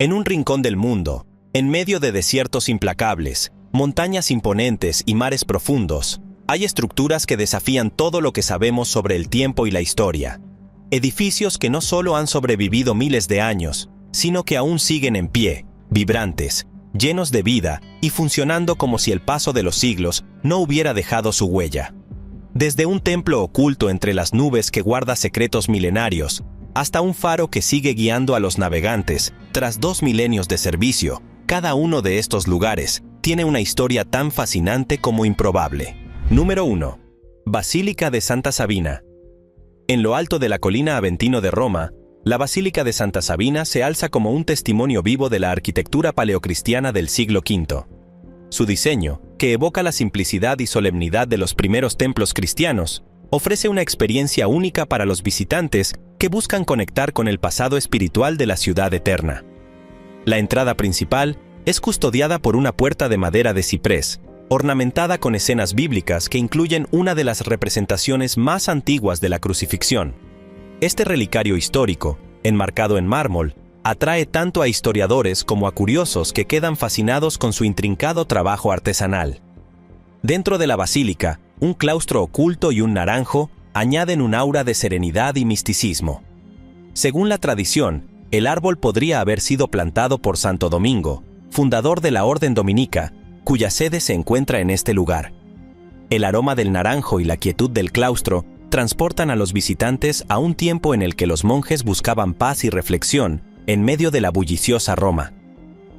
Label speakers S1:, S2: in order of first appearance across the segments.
S1: En un rincón del mundo, en medio de desiertos implacables, montañas imponentes y mares profundos, hay estructuras que desafían todo lo que sabemos sobre el tiempo y la historia. Edificios que no solo han sobrevivido miles de años, sino que aún siguen en pie, vibrantes, llenos de vida y funcionando como si el paso de los siglos no hubiera dejado su huella. Desde un templo oculto entre las nubes que guarda secretos milenarios, hasta un faro que sigue guiando a los navegantes, tras 2 milenios de servicio, cada uno de estos lugares tiene una historia tan fascinante como improbable. Número 1. Basílica de Santa Sabina. En lo alto de la colina Aventino de Roma, la Basílica de Santa Sabina se alza como un testimonio vivo de la arquitectura paleocristiana del siglo V. Su diseño, que evoca la simplicidad y solemnidad de los primeros templos cristianos, ofrece una experiencia única para los visitantes que buscan conectar con el pasado espiritual de la ciudad eterna. La entrada principal es custodiada por una puerta de madera de ciprés, ornamentada con escenas bíblicas que incluyen una de las representaciones más antiguas de la crucifixión. Este relicario histórico, enmarcado en mármol, atrae tanto a historiadores como a curiosos que quedan fascinados con su intrincado trabajo artesanal. Dentro de la basílica, un claustro oculto y un naranjo añaden un aura de serenidad y misticismo. Según la tradición, el árbol podría haber sido plantado por Santo Domingo, fundador de la Orden Dominica, cuya sede se encuentra en este lugar. El aroma del naranjo y la quietud del claustro transportan a los visitantes a un tiempo en el que los monjes buscaban paz y reflexión en medio de la bulliciosa Roma.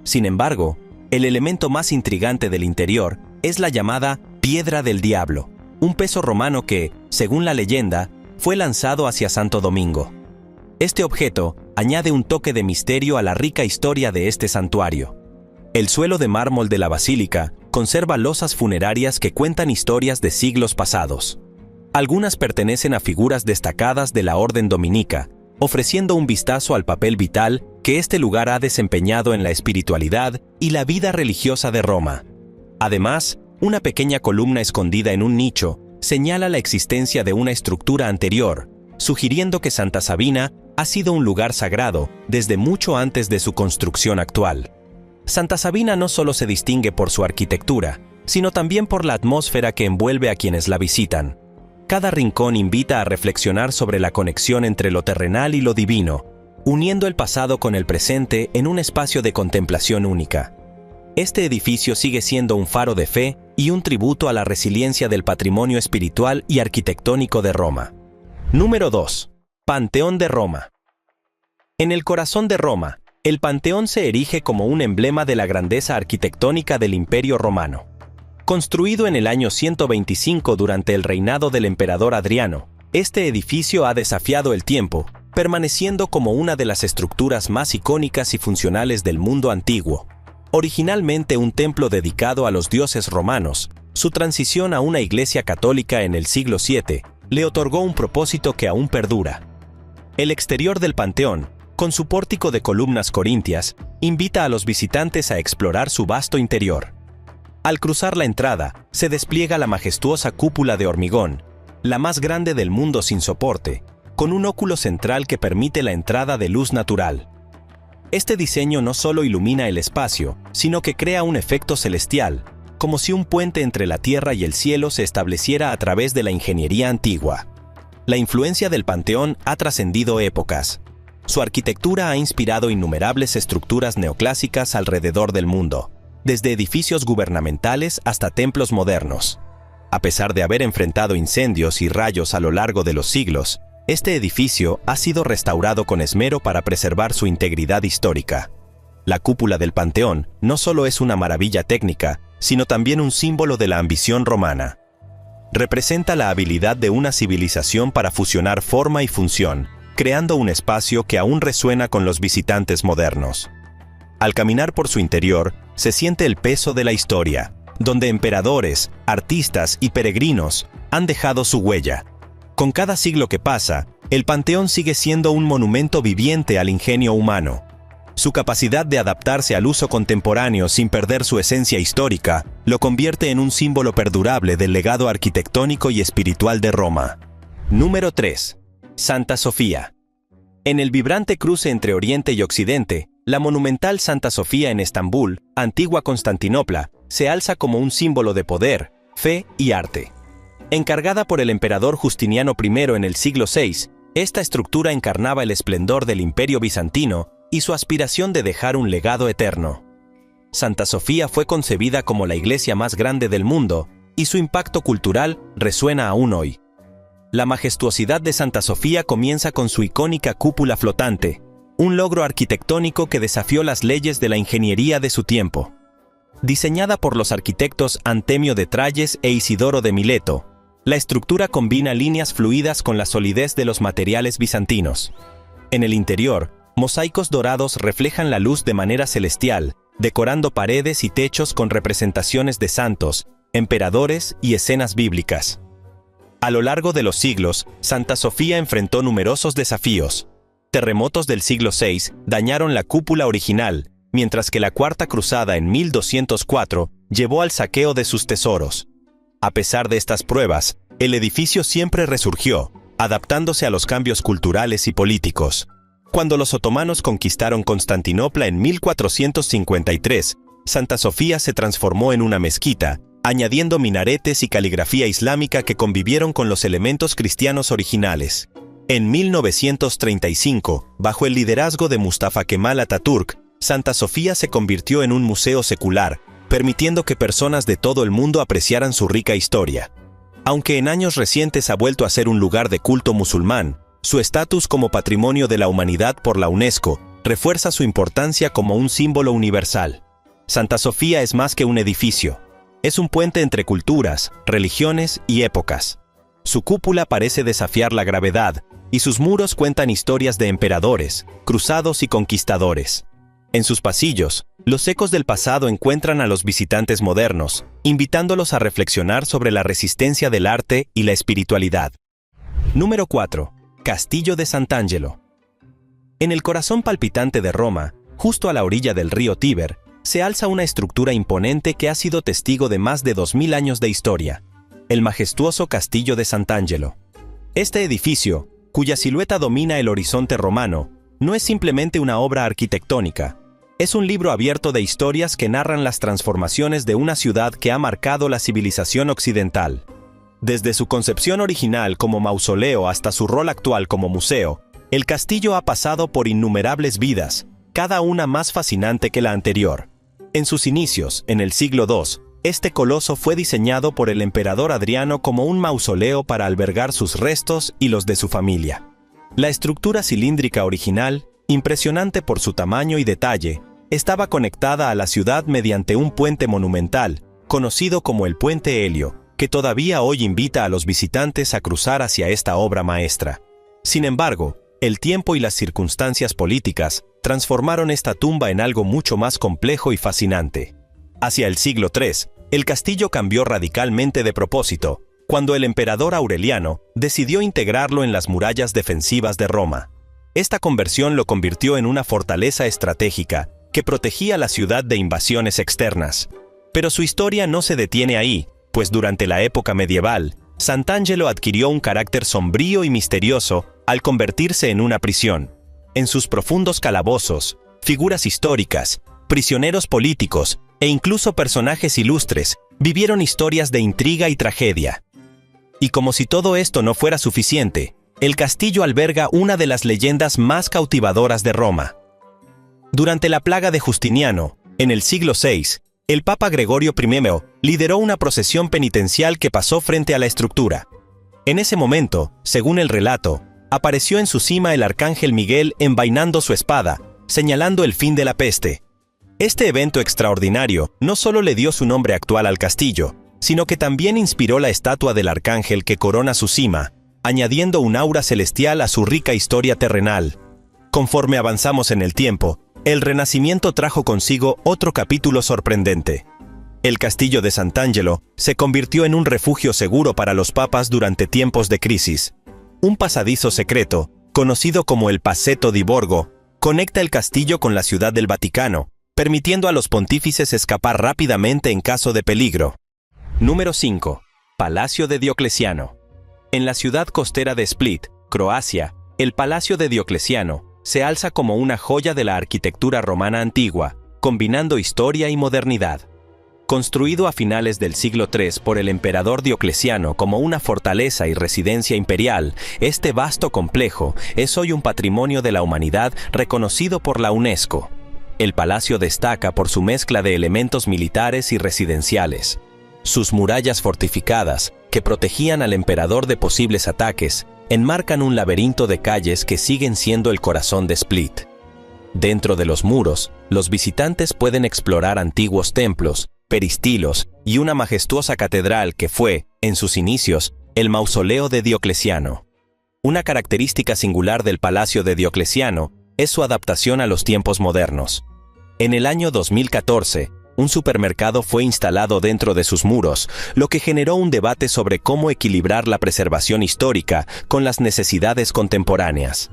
S1: Sin embargo, el elemento más intrigante del interior es la llamada Piedra del Diablo, un peso romano que, según la leyenda, fue lanzado hacia Santo Domingo. Este objeto añade un toque de misterio a la rica historia de este santuario. El suelo de mármol de la basílica conserva losas funerarias que cuentan historias de siglos pasados. Algunas pertenecen a figuras destacadas de la Orden Dominica, ofreciendo un vistazo al papel vital que este lugar ha desempeñado en la espiritualidad y la vida religiosa de Roma. Además, una pequeña columna escondida en un nicho señala la existencia de una estructura anterior, sugiriendo que Santa Sabina ha sido un lugar sagrado desde mucho antes de su construcción actual. Santa Sabina no solo se distingue por su arquitectura, sino también por la atmósfera que envuelve a quienes la visitan. Cada rincón invita a reflexionar sobre la conexión entre lo terrenal y lo divino, uniendo el pasado con el presente en un espacio de contemplación única. Este edificio sigue siendo un faro de fe y un tributo a la resiliencia del patrimonio espiritual y arquitectónico de Roma. Número 2. Panteón de Roma. En el corazón de Roma, el Panteón se erige como un emblema de la grandeza arquitectónica del Imperio Romano. Construido en el año 125 durante el reinado del emperador Adriano, este edificio ha desafiado el tiempo, permaneciendo como una de las estructuras más icónicas y funcionales del mundo antiguo. Originalmente un templo dedicado a los dioses romanos, su transición a una iglesia católica en el siglo VII le otorgó un propósito que aún perdura. El exterior del Panteón, con su pórtico de columnas corintias, invita a los visitantes a explorar su vasto interior. Al cruzar la entrada, se despliega la majestuosa cúpula de hormigón, la más grande del mundo sin soporte, con un óculo central que permite la entrada de luz natural. Este diseño no solo ilumina el espacio, sino que crea un efecto celestial, como si un puente entre la tierra y el cielo se estableciera a través de la ingeniería antigua. La influencia del Panteón ha trascendido épocas. Su arquitectura ha inspirado innumerables estructuras neoclásicas alrededor del mundo, desde edificios gubernamentales hasta templos modernos. A pesar de haber enfrentado incendios y rayos a lo largo de los siglos, este edificio ha sido restaurado con esmero para preservar su integridad histórica. La cúpula del Panteón no solo es una maravilla técnica, sino también un símbolo de la ambición romana. Representa la habilidad de una civilización para fusionar forma y función, creando un espacio que aún resuena con los visitantes modernos. Al caminar por su interior, se siente el peso de la historia, donde emperadores, artistas y peregrinos han dejado su huella. Con cada siglo que pasa, el Panteón sigue siendo un monumento viviente al ingenio humano. Su capacidad de adaptarse al uso contemporáneo sin perder su esencia histórica lo convierte en un símbolo perdurable del legado arquitectónico y espiritual de Roma. Número 3. Santa Sofía. En el vibrante cruce entre Oriente y Occidente, La monumental Santa Sofía en Estambul, antigua Constantinopla, se alza como un símbolo de poder, fe y arte. Encargada por el emperador Justiniano I en el siglo VI, esta estructura encarnaba el esplendor del Imperio bizantino y su aspiración de dejar un legado eterno. Santa Sofía fue concebida como la iglesia más grande del mundo y su impacto cultural resuena aún hoy. La majestuosidad de Santa Sofía comienza con su icónica cúpula flotante, un logro arquitectónico que desafió las leyes de la ingeniería de su tiempo. Diseñada por los arquitectos Antemio de Tralles e Isidoro de Mileto, la estructura combina líneas fluidas con la solidez de los materiales bizantinos. En el interior, mosaicos dorados reflejan la luz de manera celestial, decorando paredes y techos con representaciones de santos, emperadores y escenas bíblicas. A lo largo de los siglos, Santa Sofía enfrentó numerosos desafíos. Terremotos del siglo VI dañaron la cúpula original, mientras que la Cuarta Cruzada en 1204 llevó al saqueo de sus tesoros. A pesar de estas pruebas, el edificio siempre resurgió, adaptándose a los cambios culturales y políticos. Cuando los otomanos conquistaron Constantinopla en 1453, Santa Sofía se transformó en una mezquita, añadiendo minaretes y caligrafía islámica que convivieron con los elementos cristianos originales. En 1935, bajo el liderazgo de Mustafa Kemal Atatürk, Santa Sofía se convirtió en un museo secular, permitiendo que personas de todo el mundo apreciaran su rica historia. Aunque en años recientes ha vuelto a ser un lugar de culto musulmán, su estatus como Patrimonio de la Humanidad por la UNESCO refuerza su importancia como un símbolo universal. Santa Sofía es más que un edificio. Es un puente entre culturas, religiones y épocas. Su cúpula parece desafiar la gravedad, y sus muros cuentan historias de emperadores, cruzados y conquistadores. En sus pasillos, los ecos del pasado encuentran a los visitantes modernos, invitándolos a reflexionar sobre la resistencia del arte y la espiritualidad. Número 4. Castillo de Sant'Angelo. En el corazón palpitante de Roma, justo a la orilla del río Tíber, se alza una estructura imponente que ha sido testigo de más de 2000 años de historia, el majestuoso Castillo de Sant'Angelo. Este edificio, cuya silueta domina el horizonte romano, no es simplemente una obra arquitectónica. Es un libro abierto de historias que narran las transformaciones de una ciudad que ha marcado la civilización occidental. Desde su concepción original como mausoleo hasta su rol actual como museo, el castillo ha pasado por innumerables vidas, cada una más fascinante que la anterior. En sus inicios, en el siglo II, este coloso fue diseñado por el emperador Adriano como un mausoleo para albergar sus restos y los de su familia. La estructura cilíndrica original, impresionante por su tamaño y detalle, estaba conectada a la ciudad mediante un puente monumental, conocido como el Puente Helio, que todavía hoy invita a los visitantes a cruzar hacia esta obra maestra. Sin embargo, el tiempo y las circunstancias políticas transformaron esta tumba en algo mucho más complejo y fascinante. Hacia el siglo III, el castillo cambió radicalmente de propósito, cuando el emperador Aureliano decidió integrarlo en las murallas defensivas de Roma. Esta conversión lo convirtió en una fortaleza estratégica que protegía la ciudad de invasiones externas. Pero su historia no se detiene ahí, pues durante la época medieval, Sant'Angelo adquirió un carácter sombrío y misterioso al convertirse en una prisión. En sus profundos calabozos, figuras históricas, prisioneros políticos e incluso personajes ilustres vivieron historias de intriga y tragedia. Y como si todo esto no fuera suficiente, el castillo alberga una de las leyendas más cautivadoras de Roma. Durante la plaga de Justiniano, en el siglo VI, el Papa Gregorio I lideró una procesión penitencial que pasó frente a la estructura. En ese momento, según el relato, apareció en su cima el arcángel Miguel envainando su espada, señalando el fin de la peste. Este evento extraordinario no solo le dio su nombre actual al castillo, sino que también inspiró la estatua del arcángel que corona su cima, añadiendo un aura celestial a su rica historia terrenal. Conforme avanzamos en el tiempo, el Renacimiento trajo consigo otro capítulo sorprendente. El castillo de Sant'Angelo se convirtió en un refugio seguro para los papas durante tiempos de crisis. Un pasadizo secreto, conocido como el Passetto di Borgo, conecta el castillo con la ciudad del Vaticano, permitiendo a los pontífices escapar rápidamente en caso de peligro. Número 5. Palacio de Diocleciano. En la ciudad costera de Split, Croacia, el Palacio de Diocleciano, se alza como una joya de la arquitectura romana antigua, combinando historia y modernidad. Construido a finales del siglo III por el emperador Diocleciano como una fortaleza y residencia imperial, este vasto complejo es hoy un patrimonio de la humanidad reconocido por la UNESCO. El palacio destaca por su mezcla de elementos militares y residenciales. Sus murallas fortificadas, que protegían al emperador de posibles ataques, enmarcan un laberinto de calles que siguen siendo el corazón de Split. Dentro de los muros, los visitantes pueden explorar antiguos templos, peristilos y una majestuosa catedral que fue, en sus inicios, el mausoleo de Diocleciano. Una característica singular del Palacio de Diocleciano es su adaptación a los tiempos modernos. En el año 2014, un supermercado fue instalado dentro de sus muros, lo que generó un debate sobre cómo equilibrar la preservación histórica con las necesidades contemporáneas.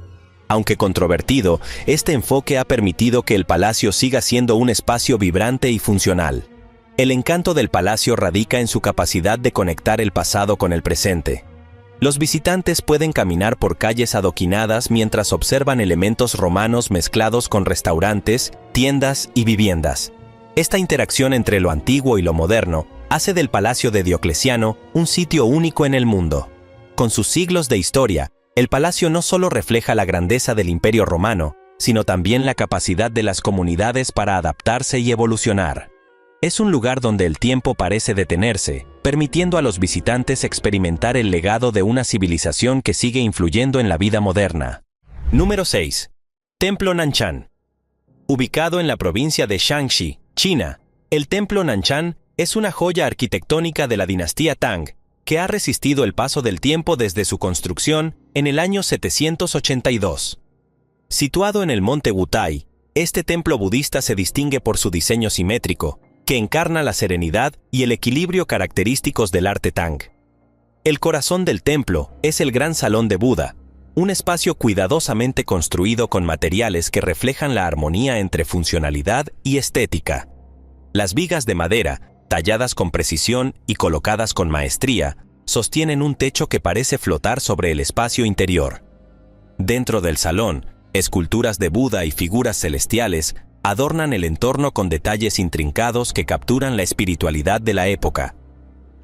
S1: Aunque controvertido, este enfoque ha permitido que el palacio siga siendo un espacio vibrante y funcional. El encanto del palacio radica en su capacidad de conectar el pasado con el presente. Los visitantes pueden caminar por calles adoquinadas mientras observan elementos romanos mezclados con restaurantes, tiendas y viviendas. Esta interacción entre lo antiguo y lo moderno hace del Palacio de Diocleciano un sitio único en el mundo. Con sus siglos de historia, el palacio no solo refleja la grandeza del Imperio Romano, sino también la capacidad de las comunidades para adaptarse y evolucionar. Es un lugar donde el tiempo parece detenerse, permitiendo a los visitantes experimentar el legado de una civilización que sigue influyendo en la vida moderna. Número 6. Templo Nanshan. Ubicado en la provincia de Shaanxi, China, el Templo Nanshan es una joya arquitectónica de la dinastía Tang, que ha resistido el paso del tiempo desde su construcción en el año 782. Situado en el monte Wutai, este templo budista se distingue por su diseño simétrico, que encarna la serenidad y el equilibrio característicos del arte Tang. El corazón del templo es el Gran Salón de Buda, un espacio cuidadosamente construido con materiales que reflejan la armonía entre funcionalidad y estética. Las vigas de madera, talladas con precisión y colocadas con maestría, sostienen un techo que parece flotar sobre el espacio interior. Dentro del salón, esculturas de Buda y figuras celestiales adornan el entorno con detalles intrincados que capturan la espiritualidad de la época.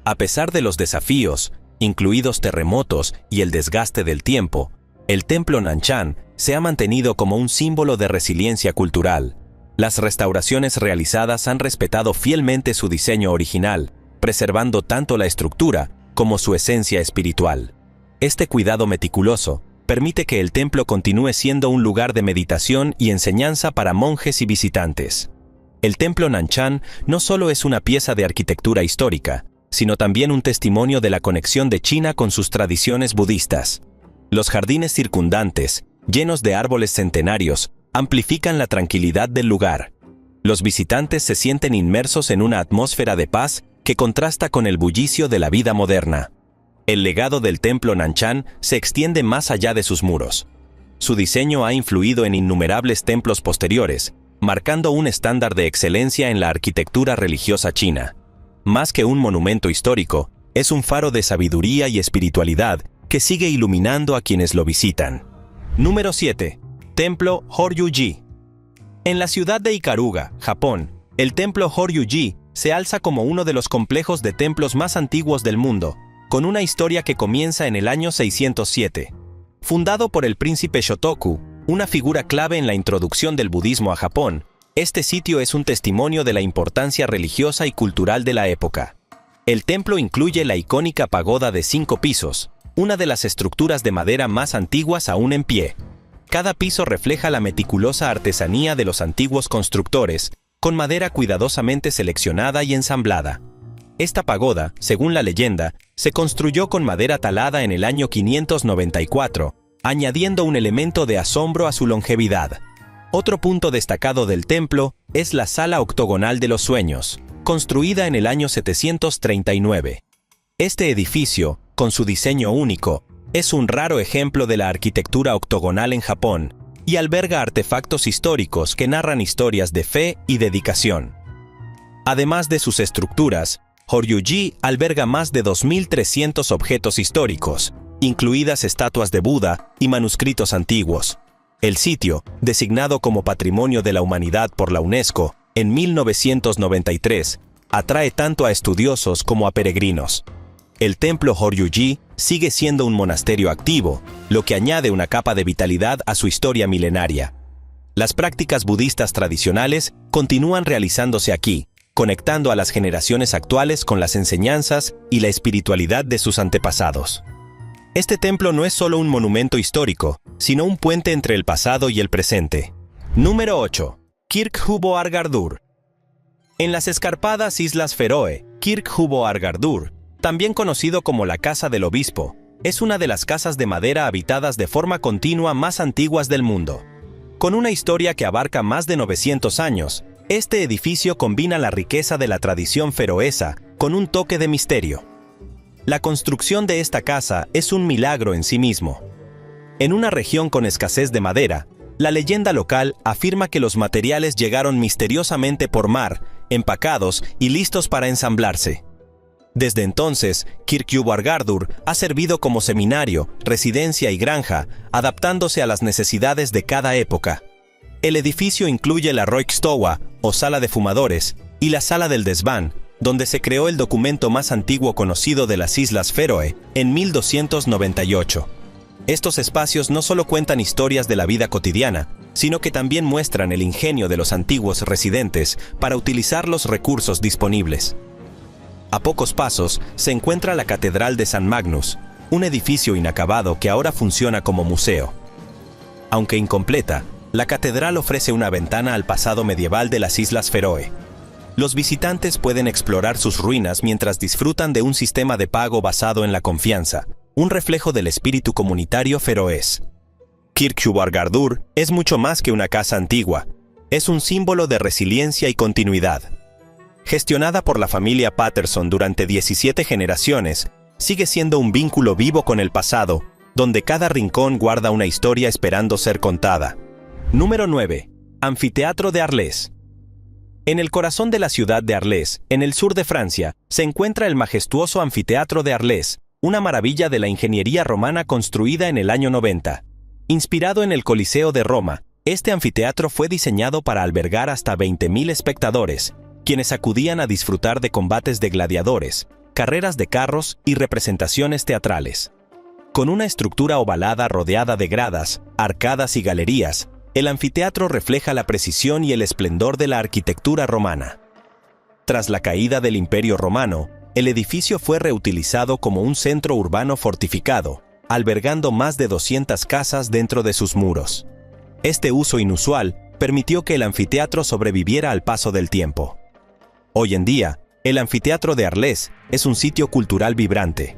S1: A pesar de los desafíos, incluidos terremotos y el desgaste del tiempo, el Templo Nanshan se ha mantenido como un símbolo de resiliencia cultural. Las restauraciones realizadas han respetado fielmente su diseño original, preservando tanto la estructura como su esencia espiritual. Este cuidado meticuloso permite que el templo continúe siendo un lugar de meditación y enseñanza para monjes y visitantes. El Templo Nanshan no solo es una pieza de arquitectura histórica, sino también un testimonio de la conexión de China con sus tradiciones budistas. Los jardines circundantes, llenos de árboles centenarios, amplifican la tranquilidad del lugar. Los visitantes se sienten inmersos en una atmósfera de paz que contrasta con el bullicio de la vida moderna. El legado del Templo Nanshan se extiende más allá de sus muros. Su diseño ha influido en innumerables templos posteriores, marcando un estándar de excelencia en la arquitectura religiosa china. Más que un monumento histórico, es un faro de sabiduría y espiritualidad que sigue iluminando a quienes lo visitan. Número 7. Templo Horyuji. En la ciudad de Ikaruga, Japón, el Templo Horyuji se alza como uno de los complejos de templos más antiguos del mundo, con una historia que comienza en el año 607. Fundado por el príncipe Shotoku, una figura clave en la introducción del budismo a Japón, este sitio es un testimonio de la importancia religiosa y cultural de la época. El templo incluye la icónica pagoda de 5 pisos, una de las estructuras de madera más antiguas aún en pie. Cada piso refleja la meticulosa artesanía de los antiguos constructores, con madera cuidadosamente seleccionada y ensamblada. Esta pagoda, según la leyenda, se construyó con madera talada en el año 594, añadiendo un elemento de asombro a su longevidad. Otro punto destacado del templo es la Sala Octogonal de los Sueños, construida en el año 739. Este edificio, con su diseño único, es un raro ejemplo de la arquitectura octogonal en Japón y alberga artefactos históricos que narran historias de fe y dedicación. Además de sus estructuras, Horyuji alberga más de 2.300 objetos históricos, incluidas estatuas de Buda y manuscritos antiguos. El sitio, designado como Patrimonio de la Humanidad por la UNESCO en 1993, atrae tanto a estudiosos como a peregrinos. El templo Horyuji sigue siendo un monasterio activo, lo que añade una capa de vitalidad a su historia milenaria. Las prácticas budistas tradicionales continúan realizándose aquí, conectando a las generaciones actuales con las enseñanzas y la espiritualidad de sus antepasados. Este templo no es solo un monumento histórico, sino un puente entre el pasado y el presente. Número 8. Kirkjuboargardur. En las escarpadas Islas Feroe, Kirkjuboargardur, también conocido como la Casa del Obispo, es una de las casas de madera habitadas de forma continua más antiguas del mundo. Con una historia que abarca más de 900 años, este edificio combina la riqueza de la tradición feroesa con un toque de misterio. La construcción de esta casa es un milagro en sí mismo. En una región con escasez de madera, la leyenda local afirma que los materiales llegaron misteriosamente por mar, empacados y listos para ensamblarse. Desde entonces, Kirkjuboargardur ha servido como seminario, residencia y granja, adaptándose a las necesidades de cada época. El edificio incluye la Roykstoa, o sala de fumadores, y la sala del desván, donde se creó el documento más antiguo conocido de las Islas Feroe en 1298. Estos espacios no solo cuentan historias de la vida cotidiana, sino que también muestran el ingenio de los antiguos residentes para utilizar los recursos disponibles. A pocos pasos se encuentra la Catedral de San Magnus, un edificio inacabado que ahora funciona como museo. Aunque incompleta, la catedral ofrece una ventana al pasado medieval de las Islas Feroe. Los visitantes pueden explorar sus ruinas mientras disfrutan de un sistema de pago basado en la confianza, un reflejo del espíritu comunitario feroés. Kirkjuboargardur es mucho más que una casa antigua, es un símbolo de resiliencia y continuidad. Gestionada por la familia Patterson durante 17 generaciones, sigue siendo un vínculo vivo con el pasado, donde cada rincón guarda una historia esperando ser contada. Número 9. Anfiteatro de Arles. En el corazón de la ciudad de Arles, en el sur de Francia, se encuentra el majestuoso Anfiteatro de Arles, una maravilla de la ingeniería romana construida en el año 90. Inspirado en el Coliseo de Roma, este anfiteatro fue diseñado para albergar hasta 20.000 espectadores, quienes acudían a disfrutar de combates de gladiadores, carreras de carros y representaciones teatrales. Con una estructura ovalada rodeada de gradas, arcadas y galerías, el anfiteatro refleja la precisión y el esplendor de la arquitectura romana. Tras la caída del Imperio Romano, el edificio fue reutilizado como un centro urbano fortificado, albergando más de 200 casas dentro de sus muros. Este uso inusual permitió que el anfiteatro sobreviviera al paso del tiempo. Hoy en día, el Anfiteatro de Arles es un sitio cultural vibrante.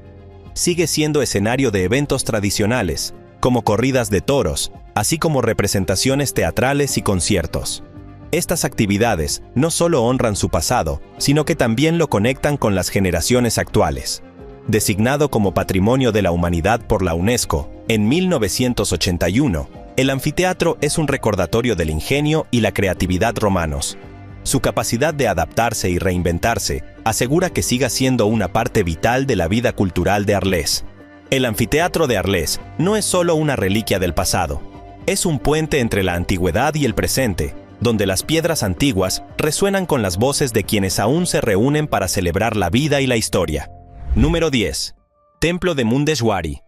S1: Sigue siendo escenario de eventos tradicionales, como corridas de toros, así como representaciones teatrales y conciertos. Estas actividades no solo honran su pasado, sino que también lo conectan con las generaciones actuales. Designado como Patrimonio de la Humanidad por la UNESCO en 1981, el anfiteatro es un recordatorio del ingenio y la creatividad romanos. Su capacidad de adaptarse y reinventarse asegura que siga siendo una parte vital de la vida cultural de Arles. El Anfiteatro de Arles no es solo una reliquia del pasado, es un puente entre la antigüedad y el presente, donde las piedras antiguas resuenan con las voces de quienes aún se reúnen para celebrar la vida y la historia. Número 10. Templo de Mundeshwari.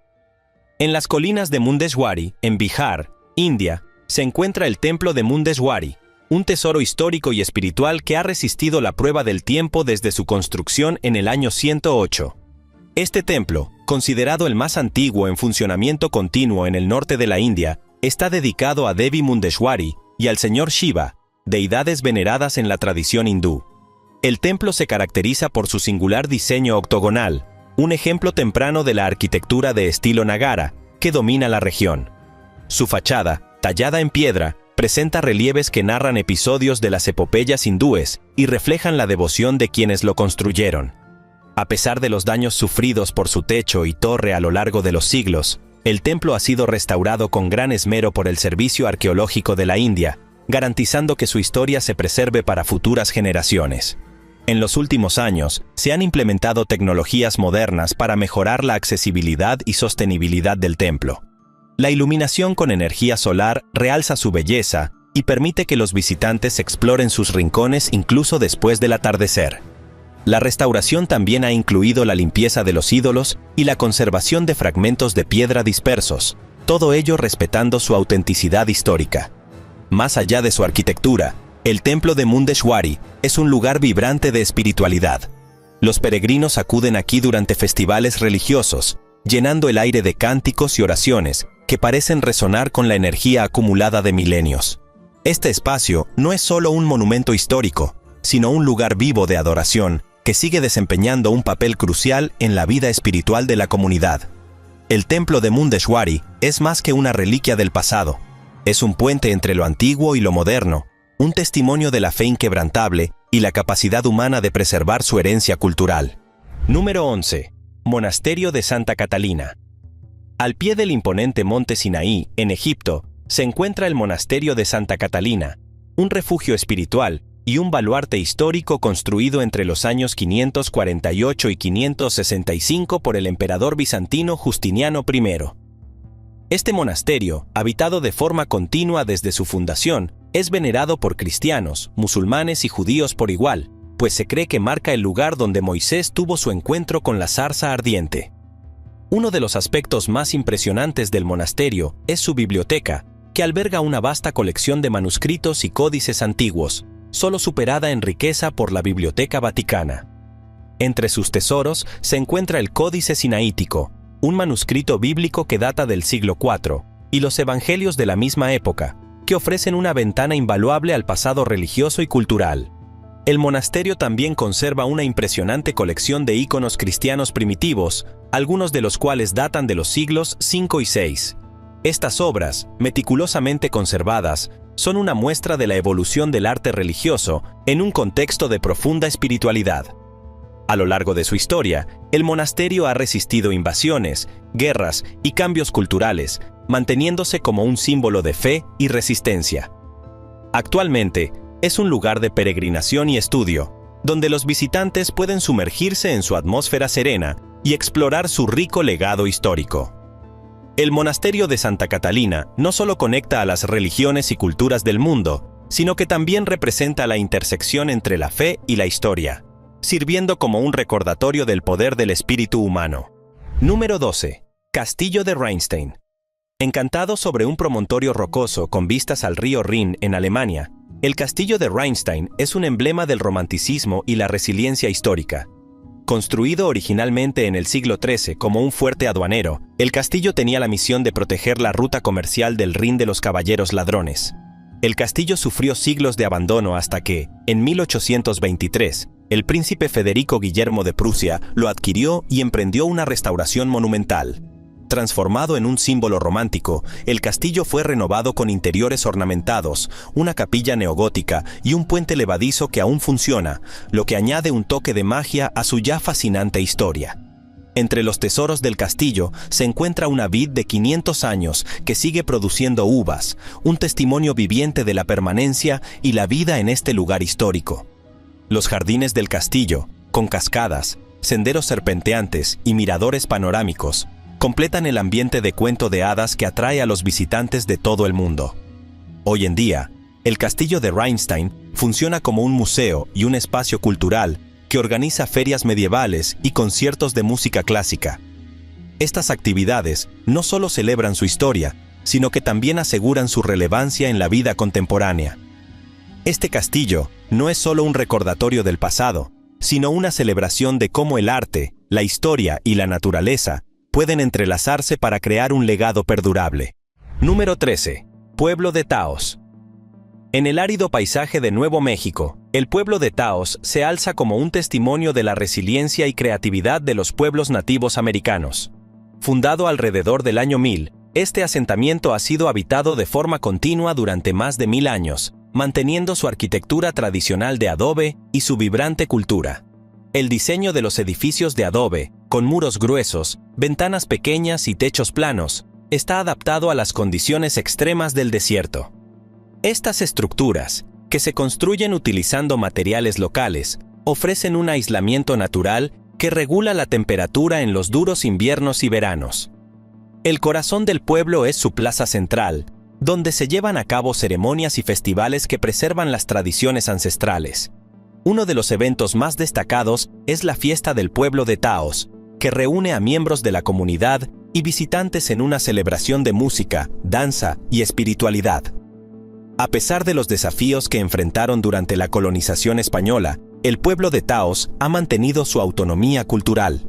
S1: En las colinas de Mundeshwari, en Bihar, India, se encuentra el Templo de Mundeshwari, un tesoro histórico y espiritual que ha resistido la prueba del tiempo desde su construcción en el año 108. Este templo, considerado el más antiguo en funcionamiento continuo en el norte de la India, está dedicado a Devi Mundeshwari y al señor Shiva, deidades veneradas en la tradición hindú. El templo se caracteriza por su singular diseño octogonal, un ejemplo temprano de la arquitectura de estilo Nagara, que domina la región. Su fachada, tallada en piedra, presenta relieves que narran episodios de las epopeyas hindúes y reflejan la devoción de quienes lo construyeron. A pesar de los daños sufridos por su techo y torre a lo largo de los siglos, el templo ha sido restaurado con gran esmero por el Servicio Arqueológico de la India, garantizando que su historia se preserve para futuras generaciones. En los últimos años, se han implementado tecnologías modernas para mejorar la accesibilidad y sostenibilidad del templo. La iluminación con energía solar realza su belleza y permite que los visitantes exploren sus rincones incluso después del atardecer. La restauración también ha incluido la limpieza de los ídolos y la conservación de fragmentos de piedra dispersos, todo ello respetando su autenticidad histórica. Más allá de su arquitectura, el templo de Mundeshwari es un lugar vibrante de espiritualidad. Los peregrinos acuden aquí durante festivales religiosos, llenando el aire de cánticos y oraciones que parecen resonar con la energía acumulada de milenios. Este espacio no es solo un monumento histórico, sino un lugar vivo de adoración que sigue desempeñando un papel crucial en la vida espiritual de la comunidad. El templo de Mundeshwari es más que una reliquia del pasado. Es un puente entre lo antiguo y lo moderno, un testimonio de la fe inquebrantable y la capacidad humana de preservar su herencia cultural. Número 11. Monasterio de Santa Catalina. Al pie del imponente monte Sinaí, en Egipto, se encuentra el Monasterio de Santa Catalina, un refugio espiritual y un baluarte histórico construido entre los años 548 y 565 por el emperador bizantino Justiniano I. Este monasterio, habitado de forma continua desde su fundación, es venerado por cristianos, musulmanes y judíos por igual, pues se cree que marca el lugar donde Moisés tuvo su encuentro con la zarza ardiente. Uno de los aspectos más impresionantes del monasterio es su biblioteca, que alberga una vasta colección de manuscritos y códices antiguos, solo superada en riqueza por la Biblioteca Vaticana. Entre sus tesoros se encuentra el Códice Sinaítico, un manuscrito bíblico que data del siglo IV, y los evangelios de la misma época, que ofrecen una ventana invaluable al pasado religioso y cultural. El monasterio también conserva una impresionante colección de íconos cristianos primitivos, algunos de los cuales datan de los siglos V y VI. Estas obras, meticulosamente conservadas, son una muestra de la evolución del arte religioso en un contexto de profunda espiritualidad. A lo largo de su historia, el monasterio ha resistido invasiones, guerras y cambios culturales, manteniéndose como un símbolo de fe y resistencia. Actualmente, es un lugar de peregrinación y estudio, donde los visitantes pueden sumergirse en su atmósfera serena y explorar su rico legado histórico. El monasterio de Santa Catalina no solo conecta a las religiones y culturas del mundo, sino que también representa la intersección entre la fe y la historia, sirviendo como un recordatorio del poder del espíritu humano. Número 12. Castillo de Rheinstein. Encantado sobre un promontorio rocoso con vistas al río Rin en Alemania, el castillo de Rheinstein es un emblema del romanticismo y la resiliencia histórica. Construido originalmente en el siglo XIII como un fuerte aduanero, el castillo tenía la misión de proteger la ruta comercial del Rin de los caballeros ladrones. El castillo sufrió siglos de abandono hasta que, en 1823, el príncipe Federico Guillermo de Prusia lo adquirió y emprendió una restauración monumental. Transformado en un símbolo romántico, el castillo fue renovado con interiores ornamentados, una capilla neogótica y un puente levadizo que aún funciona, lo que añade un toque de magia a su ya fascinante historia. Entre los tesoros del castillo se encuentra una vid de 500 años que sigue produciendo uvas, un testimonio viviente de la permanencia y la vida en este lugar histórico. Los jardines del castillo, con cascadas, senderos serpenteantes y miradores panorámicos, completan el ambiente de cuento de hadas que atrae a los visitantes de todo el mundo. Hoy en día, el castillo de Rheinstein funciona como un museo y un espacio cultural que organiza ferias medievales y conciertos de música clásica. Estas actividades no solo celebran su historia, sino que también aseguran su relevancia en la vida contemporánea. Este castillo no es solo un recordatorio del pasado, sino una celebración de cómo el arte, la historia y la naturaleza pueden entrelazarse para crear un legado perdurable. Número 13. Pueblo de Taos. En el árido paisaje de Nuevo México, el pueblo de Taos se alza como un testimonio de la resiliencia y creatividad de los pueblos nativos americanos. Fundado alrededor del año 1000, este asentamiento ha sido habitado de forma continua durante más de 1000 años, manteniendo su arquitectura tradicional de adobe y su vibrante cultura. El diseño de los edificios de adobe, con muros gruesos, ventanas pequeñas y techos planos, está adaptado a las condiciones extremas del desierto. Estas estructuras, que se construyen utilizando materiales locales, ofrecen un aislamiento natural que regula la temperatura en los duros inviernos y veranos. El corazón del pueblo es su plaza central, donde se llevan a cabo ceremonias y festivales que preservan las tradiciones ancestrales. Uno de los eventos más destacados es la fiesta del pueblo de Taos, que reúne a miembros de la comunidad y visitantes en una celebración de música, danza y espiritualidad. A pesar de los desafíos que enfrentaron durante la colonización española, el pueblo de Taos ha mantenido su autonomía cultural.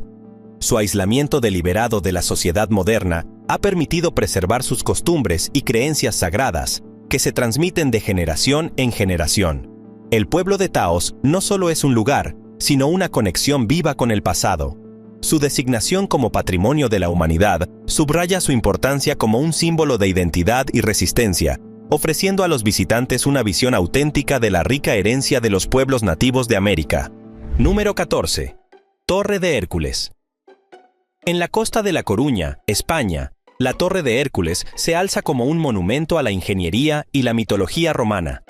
S1: Su aislamiento deliberado de la sociedad moderna ha permitido preservar sus costumbres y creencias sagradas, que se transmiten de generación en generación. El pueblo de Taos no solo es un lugar, sino una conexión viva con el pasado. Su designación como Patrimonio de la Humanidad subraya su importancia como un símbolo de identidad y resistencia, ofreciendo a los visitantes una visión auténtica de la rica herencia de los pueblos nativos de América. Número 14. Torre de Hércules. En la costa de La Coruña, España, la Torre de Hércules se alza como un monumento a la ingeniería y la mitología romana.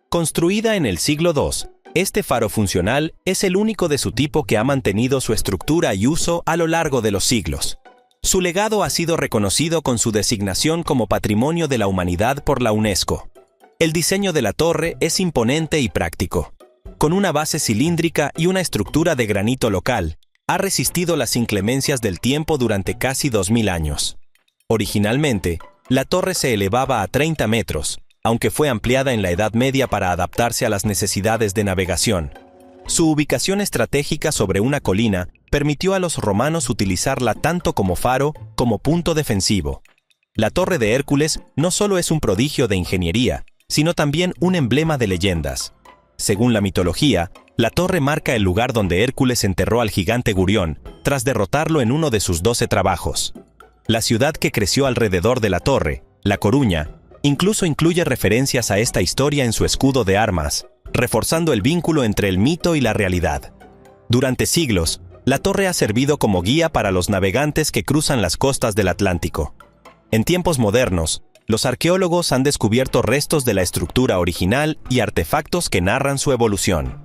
S1: Construida en el siglo II, este faro funcional es el único de su tipo que ha mantenido su estructura y uso a lo largo de los siglos. Su legado ha sido reconocido con su designación como Patrimonio de la Humanidad por la UNESCO. El diseño de la torre es imponente y práctico. Con una base cilíndrica y una estructura de granito local, ha resistido las inclemencias del tiempo durante casi 2000 años. Originalmente, la torre se elevaba a 30 metros, aunque fue ampliada en la Edad Media para adaptarse a las necesidades de navegación. Su ubicación estratégica sobre una colina permitió a los romanos utilizarla tanto como faro como punto defensivo. La Torre de Hércules no solo es un prodigio de ingeniería, sino también un emblema de leyendas. Según la mitología, la torre marca el lugar donde Hércules enterró al gigante Gurión, tras derrotarlo en uno de sus 12 trabajos. La ciudad que creció alrededor de la torre, La Coruña, incluso incluye referencias a esta historia en su escudo de armas, reforzando el vínculo entre el mito y la realidad. Durante siglos, la torre ha servido como guía para los navegantes que cruzan las costas del Atlántico. En tiempos modernos, los arqueólogos han descubierto restos de la estructura original y artefactos que narran su evolución.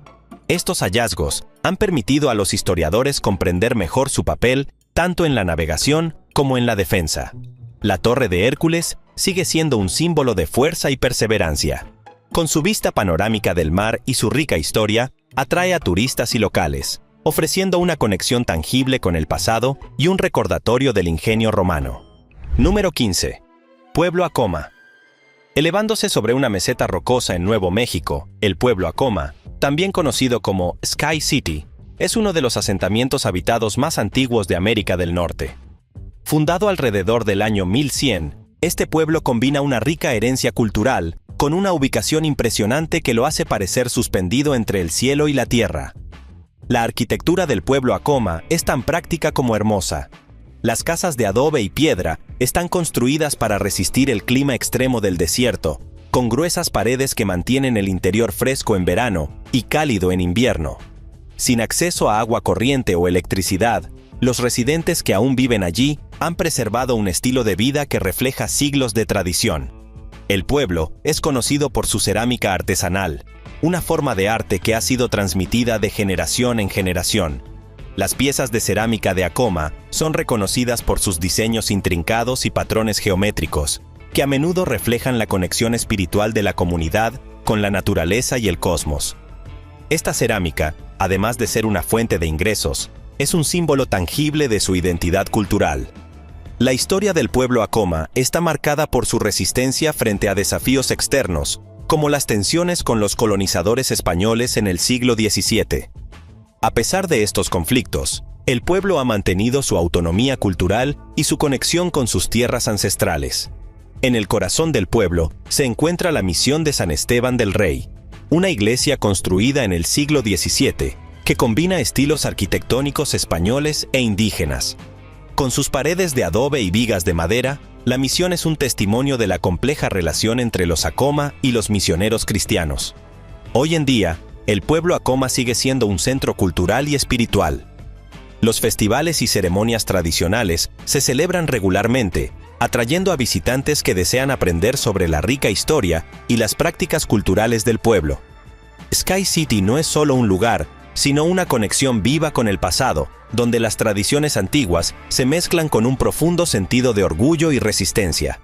S1: Estos hallazgos han permitido a los historiadores comprender mejor su papel tanto en la navegación como en la defensa. La Torre de Hércules sigue siendo un símbolo de fuerza y perseverancia. Con su vista panorámica del mar y su rica historia, atrae a turistas y locales, ofreciendo una conexión tangible con el pasado y un recordatorio del ingenio romano. Número 15. Pueblo Acoma. Elevándose sobre una meseta rocosa en Nuevo México, el pueblo Acoma, también conocido como Sky City, es uno de los asentamientos habitados más antiguos de América del Norte. Fundado alrededor del año 1100, este pueblo combina una rica herencia cultural con una ubicación impresionante que lo hace parecer suspendido entre el cielo y la tierra. La arquitectura del pueblo Acoma es tan práctica como hermosa. Las casas de adobe y piedra están construidas para resistir el clima extremo del desierto, con gruesas paredes que mantienen el interior fresco en verano y cálido en invierno. Sin acceso a agua corriente o electricidad, los residentes que aún viven allí han preservado un estilo de vida que refleja siglos de tradición. El pueblo es conocido por su cerámica artesanal, una forma de arte que ha sido transmitida de generación en generación. Las piezas de cerámica de Acoma son reconocidas por sus diseños intrincados y patrones geométricos, que a menudo reflejan la conexión espiritual de la comunidad con la naturaleza y el cosmos. Esta cerámica, además de ser una fuente de ingresos, es un símbolo tangible de su identidad cultural. La historia del pueblo Acoma está marcada por su resistencia frente a desafíos externos, como las tensiones con los colonizadores españoles en el siglo XVII. A pesar de estos conflictos, el pueblo ha mantenido su autonomía cultural y su conexión con sus tierras ancestrales. En el corazón del pueblo se encuentra la misión de San Esteban del Rey, una iglesia construida en el siglo XVII, que combina estilos arquitectónicos españoles e indígenas. Con sus paredes de adobe y vigas de madera, la misión es un testimonio de la compleja relación entre los Acoma y los misioneros cristianos. Hoy en día, el pueblo Acoma sigue siendo un centro cultural y espiritual. Los festivales y ceremonias tradicionales se celebran regularmente, atrayendo a visitantes que desean aprender sobre la rica historia y las prácticas culturales del pueblo. Sky City no es solo un lugar, sino una conexión viva con el pasado, donde las tradiciones antiguas se mezclan con un profundo sentido de orgullo y resistencia.